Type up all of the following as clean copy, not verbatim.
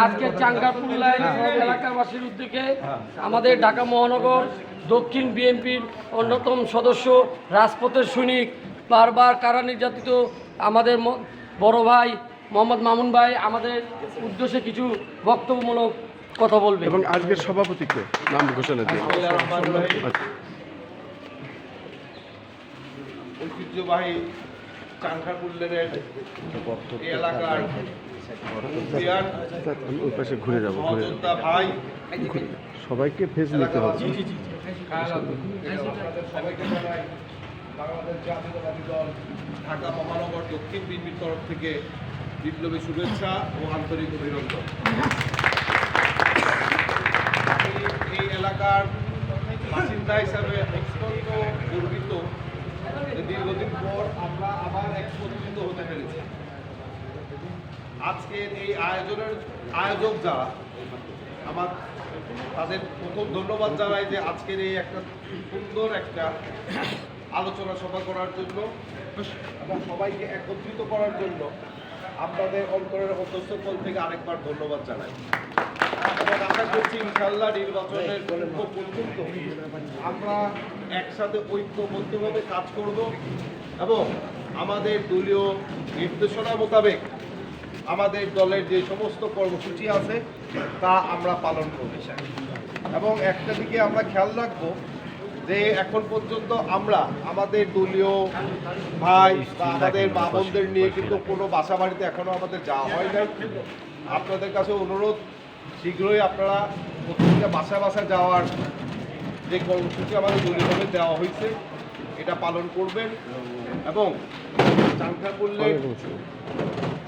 আজকে চাঙ্গাপুর লাইন এলাকাবাসীর উদ্যোগে আমাদের ঢাকা মহানগর দক্ষিণ বিএনপির অন্যতম সদস্য রাজপথের সৈনিক বারবার কারা নির্যাতিত আমাদের বড় ভাই মোহাম্মদ মামুন ভাই আমাদের উদ্দেশ্যে কিছু বক্তব্যমূলক কথা বলবে এবং আজকের সভাপতিকে নাম ঘোষণা দিয়ে ঐতিহ্যবাহী চাঙ্গাপুর লেনের এলাকার ওই পাশে ঘুরে যাবো ভাই সবাইকে ফেস নিতে হবে। সবাইকে জানাই বাংলাদেশ জাতীয়তাবাদী দল ঢাকা মহানগর দক্ষিণ বিএনপির তরফ থেকে বিপ্লবী শুভেচ্ছা ও আন্তরিক অভিনন্দন। আমি এই এলাকার বাসিন্দা হিসাবে অত্যন্ত গর্বিত যে দীর্ঘদিন পর আমরা আবার একত্রিত হতে পেরেছি। আজকের এই আয়োজনের আয়োজক যারা আমার তাদের প্রথম ধন্যবাদ জানাই যে আজকের এই একটা সুন্দর একটা আলোচনা সভা করার জন্য এবং সবাইকে একত্রিত করার জন্য আপনাদের অন্তরের অন্তঃস্থল থেকে আরেকবার ধন্যবাদ জানাই এবং আশা করছি ইনশাআল্লাহ নির্বাচনের পর্যন্ত আমরা একসাথে ঐক্যবদ্ধভাবে কাজ করব এবং আমাদের দলীয় নির্দেশনা মোতাবেক আমাদের দলের যে সমস্ত কর্মসূচি আছে তা আমরা পালন করব এবং একটা দিকে আমরা খেয়াল রাখবো যে এখন পর্যন্ত আমরা আমাদের দলীয় ভাই বা আমাদের মা বোনদের নিয়ে কিন্তু কোনো বাসা বাড়িতে এখনও আমাদের যাওয়া হয় নাই। আপনাদের কাছে অনুরোধ শীঘ্রই আপনারা প্রত্যেকটা বাসায় যাওয়ার যে কর্মসূচি আমাদের দলীয়ভাবে দেওয়া হয়েছে এটা পালন করবেন এবং চাঙ্গাপুর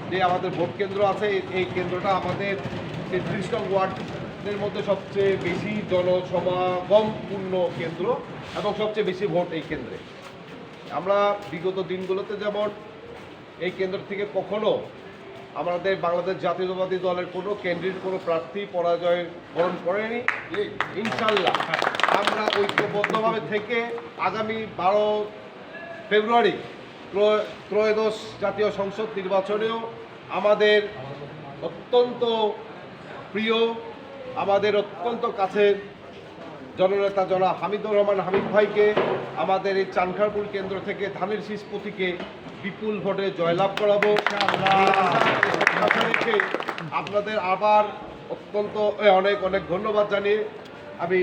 যে আমাদের ভোট কেন্দ্র আছে এই কেন্দ্রটা আমাদের 33 নং ওয়ার্ডের মধ্যে সবচেয়ে বেশি জনসমাগমপূর্ণ কেন্দ্র এবং সবচেয়ে বেশি ভোট এই কেন্দ্রে। আমরা বিগত দিনগুলোতে যেমন এই কেন্দ্র থেকে কখনো আমাদের বাংলাদেশ জাতীয়তাবাদী দলের কোনো কেন্দ্রের কোনো প্রার্থী পরাজয় বরণ করেনি। ইনশাল্লাহ আমরা ঐক্যবদ্ধভাবে থেকে আগামী 12 ফেব্রুয়ারি ত্রয়োদশ জাতীয় সংসদ নির্বাচনেও আমাদের অত্যন্ত প্রিয় আমাদের অত্যন্ত কাছের জননেতা জনাব হামিদুর রহমান হামিদ ভাইকে আমাদের এই চানখারপুর কেন্দ্র থেকে ধানের শীষ প্রতীকে বিপুল ভোটে জয়লাভ করাবো। আপনাদের আবার অত্যন্ত অনেক অনেক ধন্যবাদ জানিয়ে আমি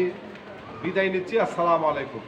বিদায় নিচ্ছি। আসসালামু আলাইকুম।